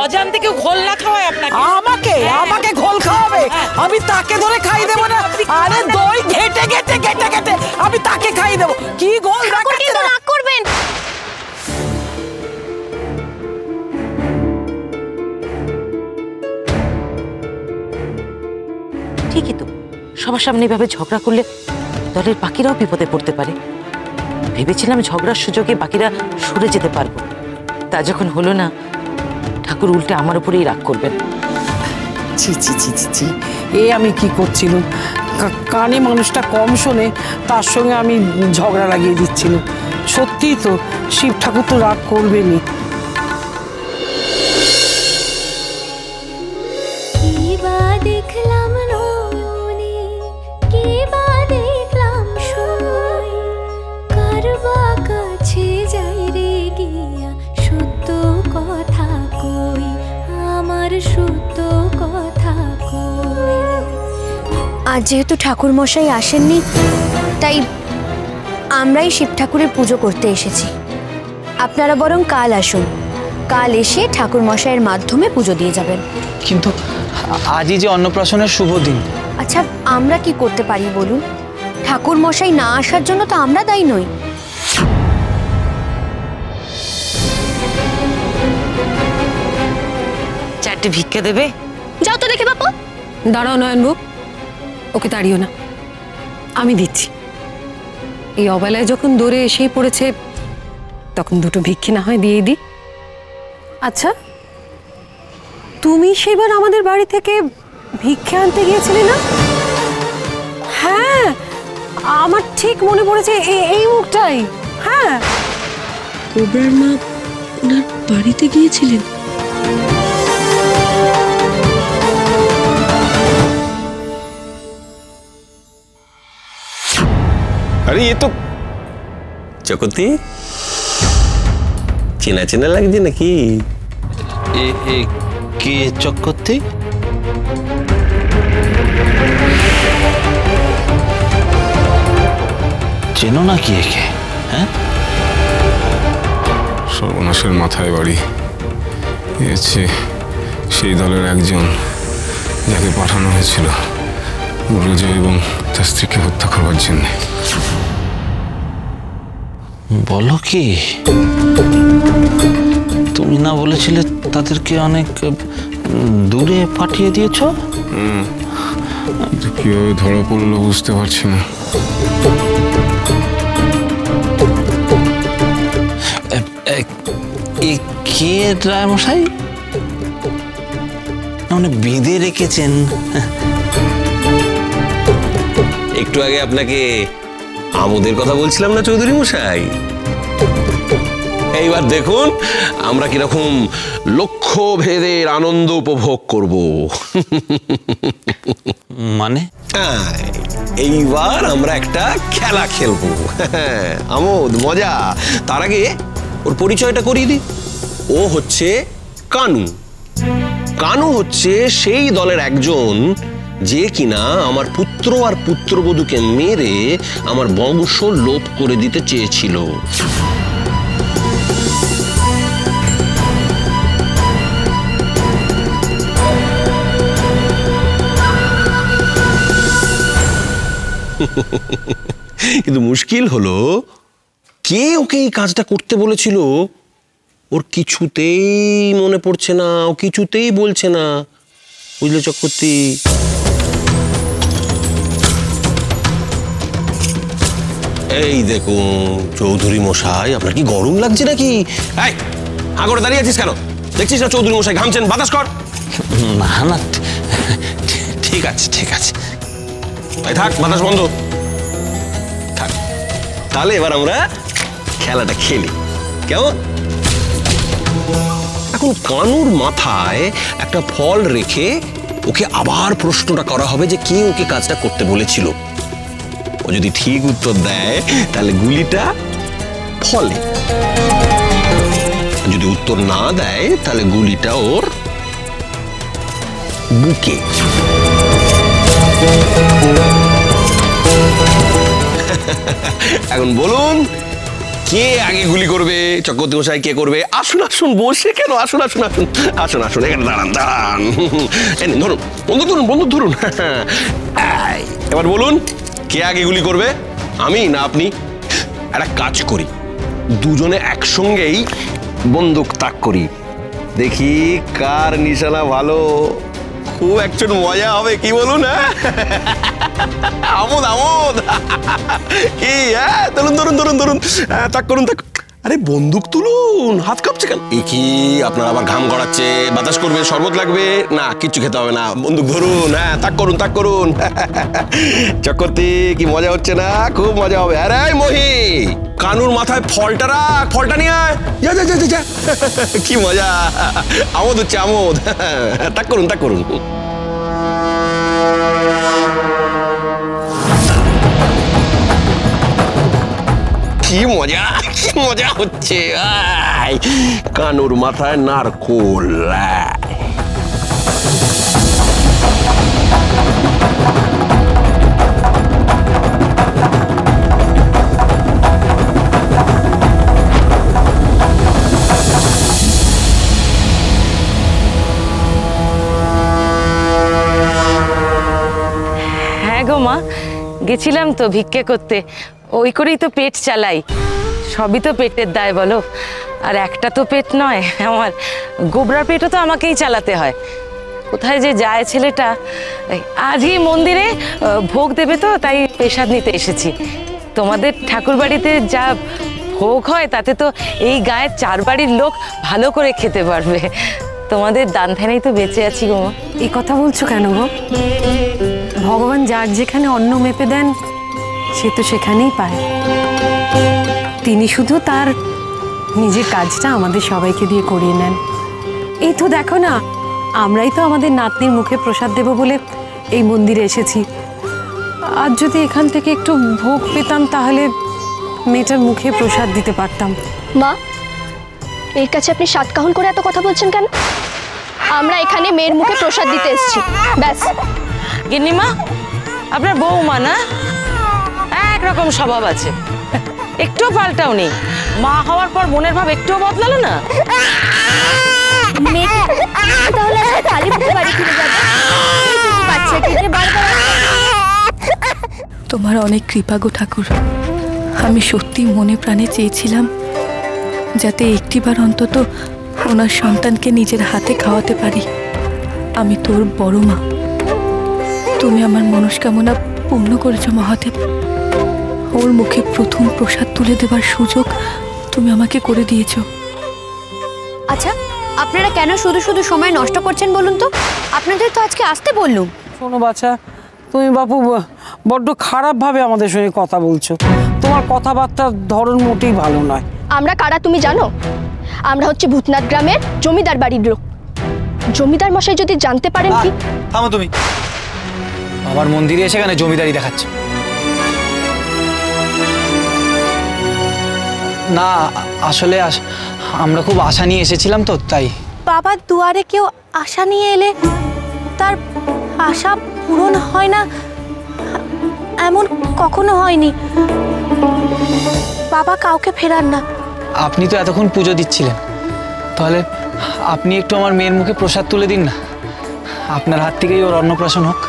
অজান্তে কেউ ঘোল না খাওয়ায় আপনাকে? আমাকে ঘোল খাওয়াবে? আমি তাকে ধরে খাইয়ে দেবো না? আরে দই ঘেটে ঘেটে ঘেটে ঘেটে আমি তাকে খাইয়ে দেবো। কি ঘোল দেখাচ্ছে? রাগ করবেন। ঠিকই তো, সবার সামনে এভাবে ঝগড়া করলে দলের বাকিরাও বিপদে পড়তে পারে। ভেবেছিলাম ঝগড়ার সুযোগে বাকিরা সরে যেতে পারবো, তা যখন হলো না, ঠাকুর উল্টে আমার উপরেই রাগ করবেন। ছি ছি ছি ছি ছি, এ আমি কি করছিলাম? কানে মানুষটা কম শোনে, তার সঙ্গে আমি ঝগড়া লাগিয়ে দিচ্ছিলাম। সত্যি তো, শিব ঠাকুর তো রাগ করবেনি। আজ যেহেতু ঠাকুর মশাই আসেননি, তাই আমরাই শিব ঠাকুরের পুজো করতে এসেছি। আপনারা বরং কাল আসুন, কাল এসে ঠাকুর মশাইয়ের মাধ্যমে পুজো দিয়ে যাবেন। কিন্তু আজই যে অন্নপ্রাশনের শুভ দিন। আচ্ছা, আমরা কি করতে পারি বলুন? ঠাকুর মশাই না আসার জন্য তো আমরা দায়ী নই। চারটে ভিক্ষা দেবে? যাও তো দেখে বাপু। দাঁড়াও নয়নবু, ওকে তাড়িও না, আমি দিচ্ছি। এই অবেলায় যখন দৌড়ে এসেই পড়েছে, তখন দুটো ভিক্ষে না হয় দিয়ে দিই। আচ্ছা, তুমি সেবার আমাদের বাড়ি থেকে ভিক্ষে আনতে গিয়েছিলে না? হ্যাঁ, আমার ঠিক মনে পড়েছে, এই মুখটাই। হ্যাঁ, কোবরার মা ওনার বাড়িতে গিয়েছিলেন। अरे ये तो चकोती চেনা চেনা লাগছে নাকি? কে চক্করতি? চেনো নাকি একে? হ্যাঁ, সর্বনাশের মাথায় বাড়ি। সেই দলের একজন যাকে পাঠানো হয়েছিল ব্রজ এবং তার স্ত্রীকে হত্যা করবার জন্য। বলো কি? তুমি না বলেছিলে তাদেরকে অনেক দূরে পাঠিয়ে দিয়েছ? কিভাবে ধরা পড়লো বুঝতে পারছি না। কে রায়মশাই? মানে বেঁধে রেখেছেন? একটু আগে আপনাকে আমোদের কথা বলছিলাম না চৌধুরী মশাই? এইবার দেখুন আমরা কিরকম লক্ষ্য ভেদের আনন্দ উপভোগ করব। মানে এইবার আমরা একটা খেলা খেলবো, আমোদ মজা। তার আগে ওর পরিচয়টা করিয়ে দিই। ও হচ্ছে কানু। কানু হচ্ছে সেই দলের একজন যে কিনা আমার পুত্র আর পুত্রবধূকে মেরে আমার বংশ লোপ করে দিতে চেয়েছিল। কিন্তু মুশকিল হলো, কে ওকে এই কাজটা করতে বলেছিল ওর কিছুতেই মনে পড়ছে না, ও কিছুতেই বলছে না। বুঝলে চক্রবর্তী? এই দেখুন চৌধুরী মশাই, আপনার কি গরম লাগছে নাকি? এই আগরে দাঁড়িয়ে আছিস কেন? দেখছিস না চৌধুরী মশাই ঘামছেন, বাতাস কর। না না, ঠিক আছে ঠিক আছে, থাক, বাতাস বন্ধ থাক। তাহলে এবার আমরা খেলাটা খেলি, কেমন? এখন কানুর মাথায় একটা ফল রেখে ওকে আবার প্রশ্নটা করা হবে যে কে ওকে কাজটা করতে বলেছিল। ও যদি ঠিক উত্তর দেয় তাহলে গুলিটা ফলে, যদি উত্তর না দেয় তাহলে গুলিটা ওর বুকে। এখন বলুন কে আগে গুলি করবে? চক্রবর্তী মশাই কে করবে? আসুন আসুন, বসে কেন, আসুন আসুন আসুন আসুন আসুন, এখানে দাঁড়ান দাঁড়ান। ধরুন বন্দুক ধরুন, বন্দুক ধরুন। এবার বলুন, কে আগে গুলি করবে, আমি না আপনি? একটা কাজ করি, দুজনে একসঙ্গেই বন্দুক তাক করি, দেখি কার নিশানা ভালো। খুব একজন মজা হবে, কি বলুন? আমোদ আমোদ কি? ধরুন ধরুন ধরুন ধরুন, তাক করুন তাক। আরে বন্দুক তুলুন, হাত কাঁপছে কেন? এ কি আপনার আবার ঘাম গড়াচ্ছে? বাতাস করবে, শরবত লাগবে? না, কিচ্ছু খেতে হবে না, বন্দুক ধরুন, তাক করুন তাক করুন। চক্রবর্তী, কি মজা হচ্ছে না? খুব মজা হবে। আরে মহি, কানুর মাথায় ফলটা রাখ, ফলটা নিয়ে আয়, যা যা যা যা। কি মজা, আমোদ হচ্ছে আমোদ। তাক করুন তাক করুন। কি মজা, কি মজা হচ্ছে। কানুর মাথায় নারকোল। হ্যাঁ গো মা, গেছিলাম তো ভিক্ষে করতে, ওই করেই তো পেট চালাই। সবই তো পেটের দায় বলো, আর একটা তো পেট নয়, আমার গোবরার পেটও তো আমাকেই চালাতে হয়। কোথায় যে যায় ছেলেটা। আজই মন্দিরে ভোগ দেবে তো, তাই প্রসাদ নিতে এসেছি। তোমাদের ঠাকুর বাড়িতে যা ভোগ হয় তাতে তো এই গায়ের 4 বাড়ির লোক ভালো করে খেতে পারবে। তোমাদের দান ধ্যানেই তো বেঁচে আছি গো মা। এই কথা বলছো কেন গো? ভগবান যার যেখানে অন্ন মেপে দেন সে তো সেখানেই পায়। তিনি শুধু তার নিজের কাজটা আমাদের সবাইকে দিয়ে করিয়ে নেন। এই তো দেখো না, আমরাই তো আমাদের নাতনির মুখে প্রসাদ দেব বলে এই মন্দিরে এসেছি। আর যদি এখান থেকে একটু ভোগ পেতাম তাহলে মেয়েটার মুখে প্রসাদ দিতে পারতাম। মা, এর কাছে আপনি সাতকাহন করে এত কথা বলছেন কেন? আমরা এখানে মেয়ের মুখে প্রসাদ দিতে এসেছি, ব্যাস। গিন্নিমা, আপনার বৌমা না, একরকম স্বভাব আছে, একটুও পাল্টাও নেই। মা হওয়ার পর মনের ভাব একটুও বদলালো না। তাহলে খালি বাড়ি ফিরে যাবে, বাচ্চাকে যে বারবার। তোমার অনেক কৃপা গো ঠাকুর। আমি সত্যি মনে প্রাণে চেয়েছিলাম যাতে একটিবার অন্তত ওনার সন্তানকে নিজের হাতে খাওয়াতে পারি। আমি তোর বড় মা, তুমি আমার মনস্কামনা পূর্ণ করেছো মহাদেব। ওর মুখে প্রথম প্রসাদ তুলে দেবার সুযোগ তুমি আমাকে করে দিয়েছো। আচ্ছা, আপনারা কেন শুধু শুধু সময় নষ্ট করছেন বলুন তো? আপনাদের তো আজকে আসতে বললুম। শোনো বাচ্চা, তুমি বাপু বড্ড খারাপভাবে আমাদের সঙ্গে কথা বলছো। তোমার কথাবার্তার ধরন মোটেই ভালো নয়। আমরা কারা তুমি জানো? আমরা হচ্ছে ভূতনাথ গ্রামের জমিদার বাড়ির লোক। জমিদার মশাই যদি জানতে পারেন কি। থামো তুমি, আমার মন্দিরে এসে কেন জমিদারি দেখাচ্ছে? না, আসলে আমরা খুব আশা নিয়ে এসেছিলাম তো, তাই। বাবার দুয়ারে কেউ আশা নিয়ে এলে তার আশা পূরণ হয় না এমন কখনো হয়নি। বাবা কাউকে ফেরান না। আপনি তো এতক্ষণ পুজো দিচ্ছিলেন, তাহলে আপনি একটু আমার মেয়ের মুখে প্রসাদ তুলে দিন না। আপনার হাত থেকেই ওর অন্নপ্রাশন হোক।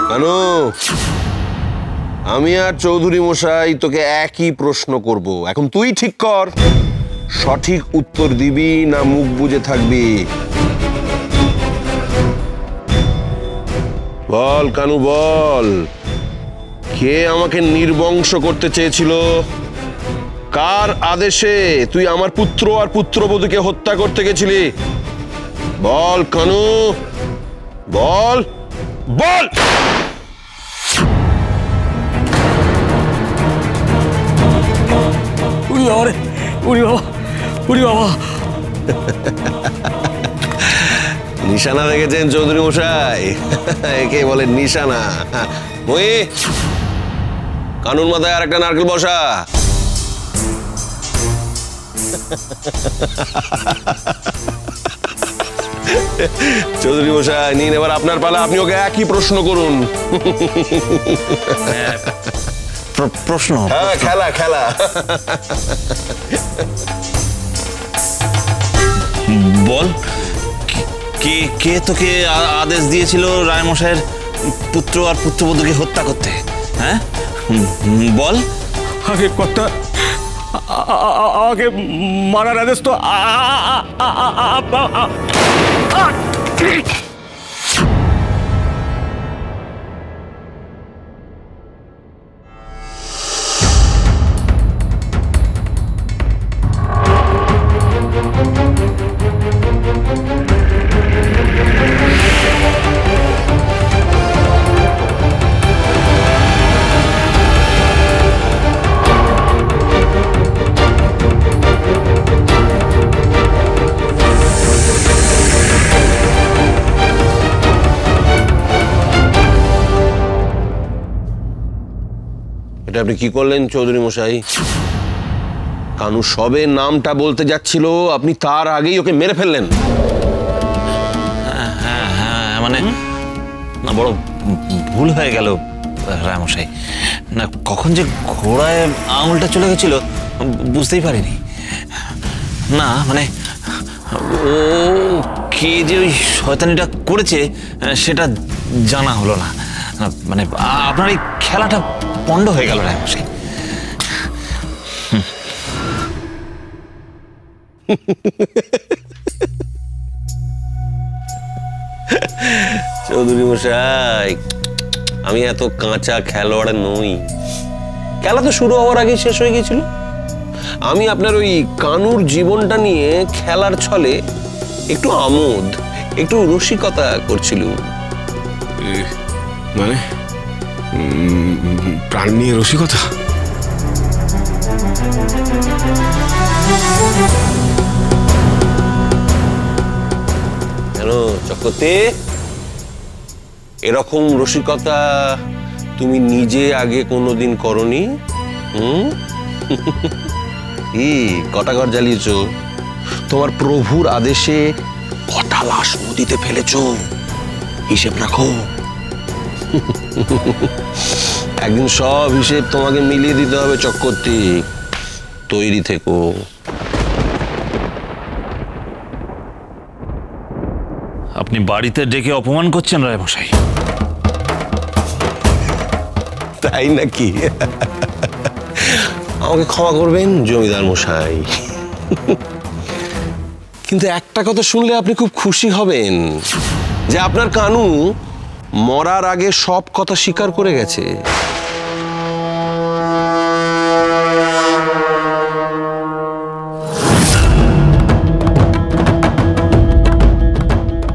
কেন, আমি আর চৌধুরী মশাই তোকে একই প্রশ্ন করব। এখন তুই ঠিক কর, সঠিক উত্তর দিবি না মুখ বুজে থাকবি। বল কানু, বল, কে আমাকে নির্বংশ করতে চেয়েছিল? কার আদেশে তুই আমার পুত্র আর পুত্রবধূকে হত্যা করতে গেছিলি? বল কানু, বল বল। নিশানা দেখেছেন চৌধুরী মশাই? একে বলে নিশানা। মই, কানুর মাথায় আর একটা নারকেল বসা। চৌধুরী মশাই নিন, এবার আপনার পালা, আপনি ওকে একই প্রশ্ন করুন। প্রশ্ন? হ্যাঁ, খেলা খেলা। বল, কে কে তোকে আদেশ দিয়েছিল রায়মশাইয়ের পুত্র আর পুত্রবধূকে হত্যা করতে? হ্যাঁ বল। আগে কথা, আগে মারার আদেশ তো এটা আপনি কি করলেন চৌধুরী মশাই? কানু সবে নামটা বলতে যাচ্ছিল, আপনি তার আগেই ওকে মেরে ফেললেন। হ্যাঁ হ্যাঁ, মানে না, বড় ভুল হয়ে গেল রায়মশাই। না, কখন যে ঘোড়ায় আঙুলটা চলে গেছিল বুঝতেই পারিনি। না মানে ও কে যে ওই শয়তানিটা করেছে সেটা জানা হলো না। মানে আপনার এই খেলাটা পণ্ড হয়ে গেল রায়মশাই। চৌধুরী মশাই, আমি এত কাঁচা খেলোয়াড় নই। খেলা তো শুরু হওয়ার আগে শেষ হয়ে গেছিল। আমি আপনার ওই কানুর জীবনটা নিয়ে খেলার ছলে একটু আমোদ, একটু রসিকতা করছিলাম। মানে প্রাণ নিয়ে রসিকতা? কেন চক্রবর্তী, এরকম রসিকতা তুমি নিজে আগে কোনোদিন করনি? কটা ঘর জ্বালিয়েছ? তোমার প্রভুর আদেশে কটা লাশ নদীতে ফেলেছ? হিসেব রাখো। একদিন সব হিসেব তোমাকে মিলিয়ে দিতে হবে চক্রবর্তী। তৈরি থেকো। আপনি বাড়িতে ডেকে অপমান করছেন রায়মশাই। তাই নাকি? আমাকে ক্ষমা করবেন জমিদার মশাই, কিন্তু একটা কথা শুনলে আপনি খুব খুশি হবেন যে আপনার কানু মরার আগে সব কথা স্বীকার করে গেছে।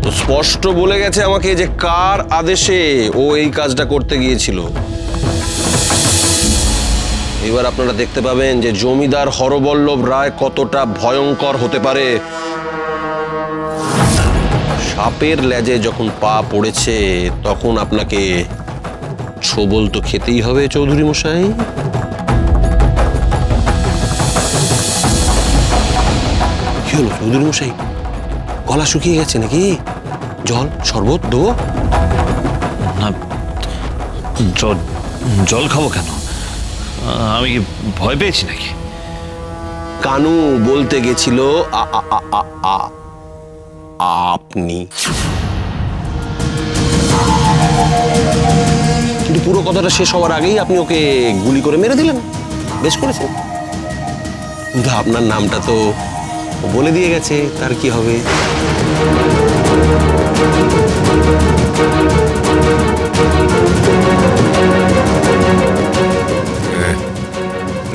তো স্পষ্ট বলে গেছে আমাকে যে কার আদেশে ও এই কাজটা করতে গিয়েছিল। এবার আপনারা দেখতে পাবেন যে জমিদার হরবল্লভ রায় কতটা ভয়ঙ্কর হতে পারে। সাপের লেজে যখন পা পড়েছে তখন আপনাকে ছোবল তো খেতেই হবে চৌধুরী মশাই। কি হলো চৌধুরী মশাই, গলা শুকিয়ে গেছে নাকি? জল শরবত দেবো? না, জল খাবো কেন? আমি কি ভয় পেয়েছি নাকি? কানু বলতে গেছিল আপনি, কিন্তু পুরো কথাটা শেষ হওয়ার আগেই আপনি ওকে গুলি করে মেরে দিলেন। বেশ করেছেন, কিন্তু আপনার নামটা তো বলে দিয়ে গেছে, তার কি হবে?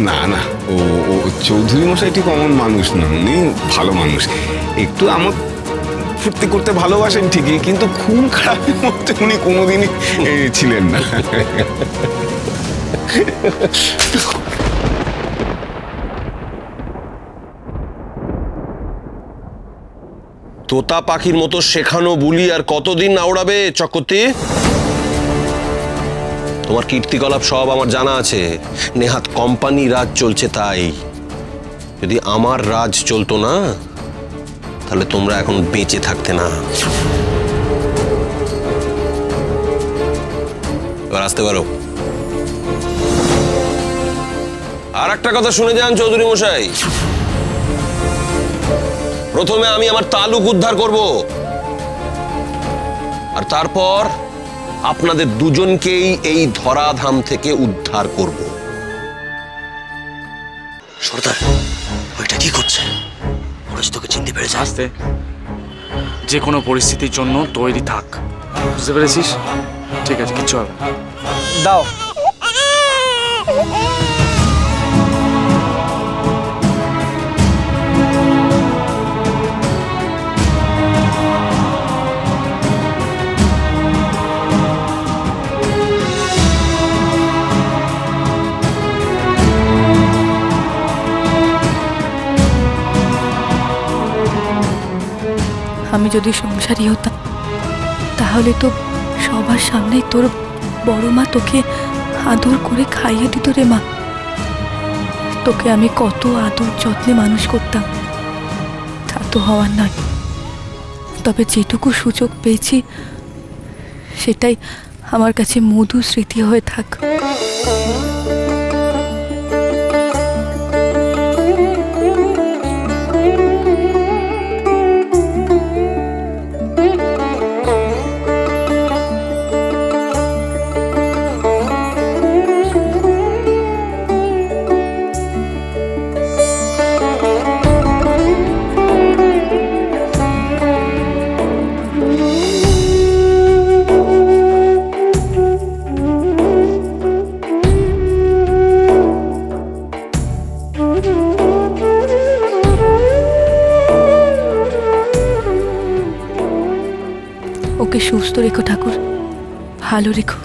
না না, ও চৌধুরী মশাই ঠিক অমন মানুষ না, উনি ভালো মানুষ। একটু আমার ফুর্তি করতে ভালোবাসেন ঠিকই, কিন্তু খুন খারাপের মধ্যে উনি কোনোদিনই ছিলেন না। তোতা পাখির মতো শেখানো বুলি আর কতদিন আওড়াবে চক্রবর্তী? তোমার কীর্তিকলাপ সব আমার জানা আছে। নেহাত কোম্পানি রাজ চলছে তাই। যদি আমার রাজ চলতো না তাহলে তোমরা এখন বেঁচে থাকতে না। এবার আসতে পারো। আর একটা কথা শুনে যান চৌধুরী মশাই, প্রথমে আমি আমার তালুক উদ্ধার করব, আর তারপর আপনাদের দুজনকেই এই ধরাধাম থেকে উদ্ধার করব। সর্দার, ওইটা কি করছে? ওরা তোকে চিনতে পেরেছে। আস্তে, যে কোনো পরিস্থিতির জন্য তৈরি থাক, বুঝতে পেরেছিস? ঠিক আছে, কিচ্ছু হবে না। দাও। আমি যদি সংসারী হতাম তাহলে তো সবার সামনে তোর বড় মা তোকে আদর করে খাইয়ে দিত রে মা। তোকে আমি কত আদর যত্নে মানুষ করতাম, তা তো হওয়ার নয়। তবে যেটুকু সুযোগ পেয়েছি সেটাই আমার কাছে মধুর স্মৃতি হয়ে থাক। ওকে সুস্থ রেখো ঠাকুর, ভালো রেখো।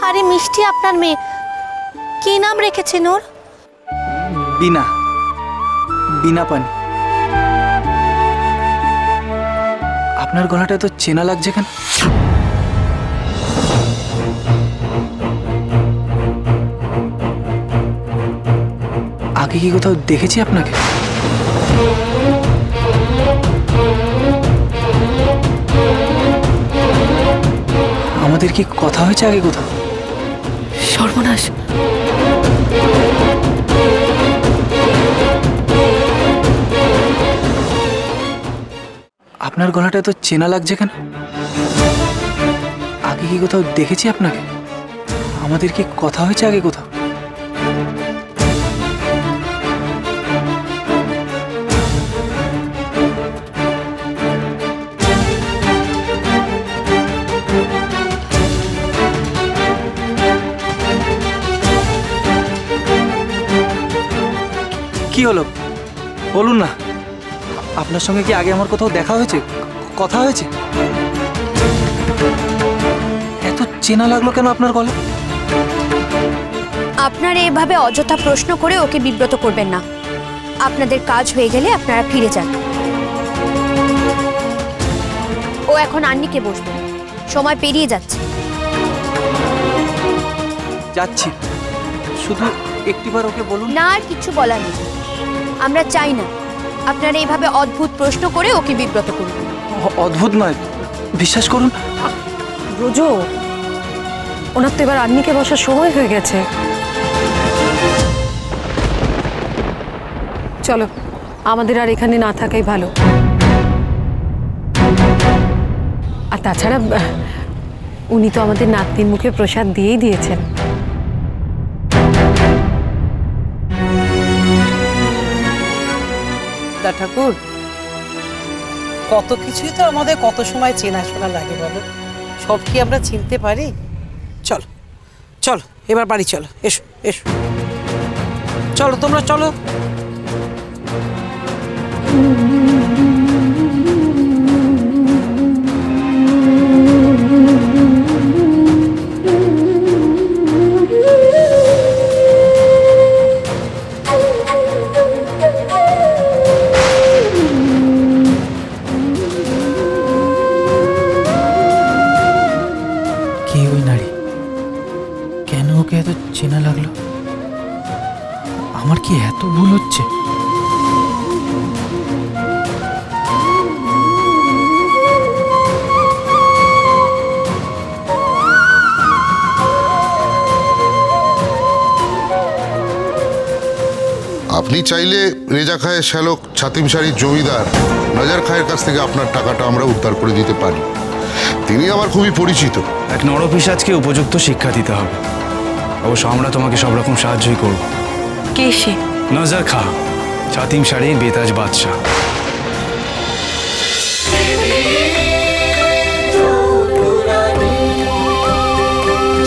আরে মিষ্টি, আপনার মেয়ে, কি নাম রেখেছেন ওর? বিনা, বিনা পানি। আপনার গলাটা তো চেনা লাগছে কেন? আগে কি কোথাও দেখেছি আপনাকে? আমাদের কি কথা হয়েছে আগে কোথাও? সর্বনাশ! আপনার গলাটা তো চেনা লাগছে কেন? আগে কি কোথাও দেখেছি আপনাকে? আমাদের কি কথা হয়েছে আগে কোথাও? কি হলো বলুন না, আপনার সঙ্গে কি আগে আমার কোথাও দেখা হয়েছে, কথা হয়েছে? এত চেনা লাগলো কেন আপনার গলা? আপনারা এভাবে অযথা প্রশ্ন করে ওকে বিব্রত করবেন না। আপনাদের কাজ হয়ে গেলে আপনারা ফিরে যান। ও এখন আন্নিকে বসবে, সময় পেরিয়ে যাচ্ছে। যাচ্ছি, শুধু একটিবার ওকে বলুন। না, আর কিছু বলার নেই। আমরা চাই না আপনারা এইভাবে অদ্ভুত প্রশ্ন করে ওকে বিব্রত করুন। অদ্ভুত নয়, বিশ্বাস করুন। ব্রজ, ওনার তো এবার আন্নিকে বসার সময় হয়ে গেছে। চলো আমাদের আর এখানে না থাকাই ভালো। আর তাছাড়া উনি তো আমাদের নাতনির মুখে প্রসাদ দিয়েই দিয়েছেন। ঠাকুর, কত কিছুই তো আমাদের কত সময় চেনাশোনা লাগে বলো, সব কি আমরা চিনতে পারি? চলো চলো এবার বাড়ি চলো, এসো এসো, চলো তোমরা চলো। কে ওই নারী? কেন ওকে এত চেনা লাগলো? আমার কি এত ভুল হচ্ছে? আপনি চাইলে রেজা খায়ের শ্যালক ছাতিমশাড়ির জমিদার নজর খায়ের কাছ থেকে আপনার টাকাটা আমরা উদ্ধার করে দিতে পারি। তিনি আমার খুবই পরিচিত। এক নরপিশাচকে উপযুক্ত শিক্ষা দিতে হবে। অবশ্য আমরা তোমাকে সব রকম সাহায্যই করব। কে সে? নজর খা, ছাতিমশাড়ির বেতাজ বাদশাহ।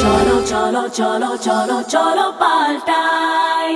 চলো চলো চলো চলো চলো পাল্টাই।